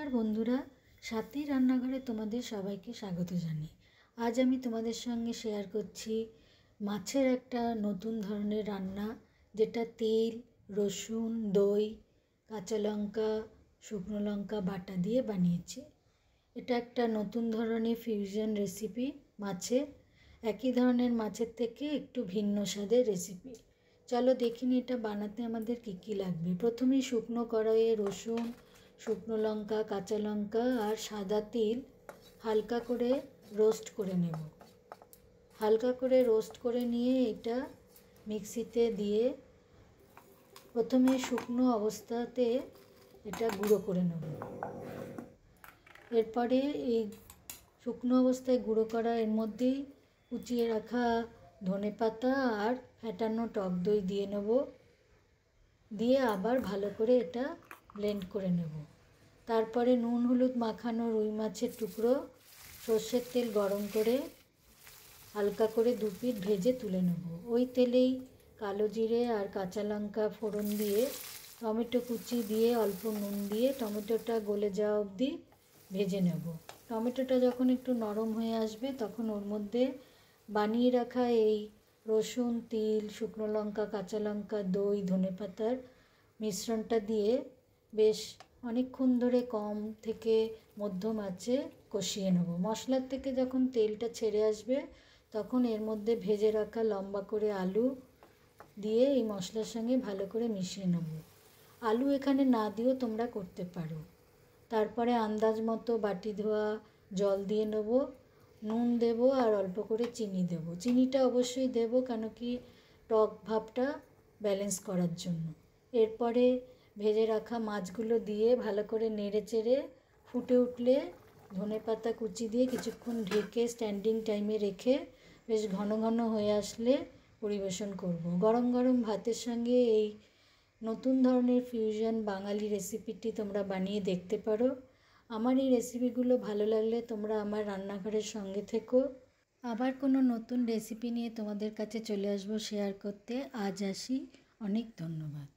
নমস্কার বন্ধুরা, সাথী রান্নাঘরে তোমাদের সবাইকে স্বাগত জানাই। আজ আমি তোমাদের সঙ্গে শেয়ার করছি মাছের একটা নতুন ধরনের রান্না, যেটা তেল, রসুন, দই, কাঁচা লঙ্কা, শুকনো লঙ্কা বাটা দিয়ে বানিয়েছি। এটা একটা নতুন ধরনের ফিউশন রেসিপি মাছের। একই ধরনের মাছের থেকে একটু ভিন্ন স্বাদের রেসিপি। চলো দেখিনি এটা বানাতে আমাদের কী কী লাগবে। প্রথমেই শুকনো কড়াইয়ে রসুন, শুকনো লঙ্কা, কাঁচা লঙ্কা আর সাদা তিল হালকা করে রোস্ট করে নেব। হালকা করে রোস্ট করে নিয়ে এটা মিক্সিতে দিয়ে প্রথমে শুকনো অবস্থাতে এটা গুঁড়ো করে নেব। এরপরে এই শুকনো অবস্থায় গুঁড়ো করা এর মধ্যেই কুচিয়ে রাখা ধনেপাতা আর ফেটানো টক দই দিয়ে নেব। দিয়ে আবার ভালো করে এটা ব্লেন্ড করে নেব। তারপরে নুন হলুদ মাখানো রুই মাছের টুকরো সর্ষের তেল গরম করে হালকা করে দু পিঠ ভেজে তুলে নেব। ওই তেলেই কালো জিরে আর কাঁচা লঙ্কা ফোড়ন দিয়ে টমেটো কুচি দিয়ে অল্প নুন দিয়ে টমেটোটা গলে যাওয়া অবধি ভেজে নেব। টমেটোটা যখন একটু নরম হয়ে আসবে তখন ওর মধ্যে বানিয়ে রাখা এই রসুন, তিল, শুকনো লঙ্কা, কাঁচা লঙ্কা, দই, ধনেপাতার মিশ্রণটা দিয়ে বেশ অনেকক্ষণ ধরে কম থেকে মধ্যম আঁচে কষিয়ে নেব। মশলার থেকে যখন তেলটা ছেড়ে আসবে তখন এর মধ্যে ভেজে রাখা লম্বা করে আলু দিয়ে এই মশলার সঙ্গে ভালো করে মিশিয়ে নেব। আলু এখানে না দিয়েও তোমরা করতে পারো। তারপরে আন্দাজ মতো বাটি ধোয়া জল দিয়ে নেব, নুন দেব আর অল্প করে চিনি দেব। চিনিটা অবশ্যই দেব, কেন কি টক ভাবটা ব্যালেন্স করার জন্য। এরপরে ভেজে রাখা মাছগুলো দিয়ে ভালো করে নেড়ে চেড়ে ফুটে উঠলে ধনেপাতা কুচি দিয়ে কিছুক্ষণ ঢেকে স্ট্যান্ডিং টাইমে রেখে বেশ ঘন ঘন হয়ে আসলে পরিবেশন করব। গরম গরম ভাতের সঙ্গে এই নতুন ধরনের ফিউশন বাঙালি রেসিপিটি তোমরা বানিয়ে দেখতে পারো। আমার এই রেসিপিগুলো ভালো লাগলে তোমরা আমার রান্নাঘরের সঙ্গে থেকো। আবার কোনো নতুন রেসিপি নিয়ে তোমাদের কাছে চলে আসবো শেয়ার করতে। আজ আসি, অনেক ধন্যবাদ।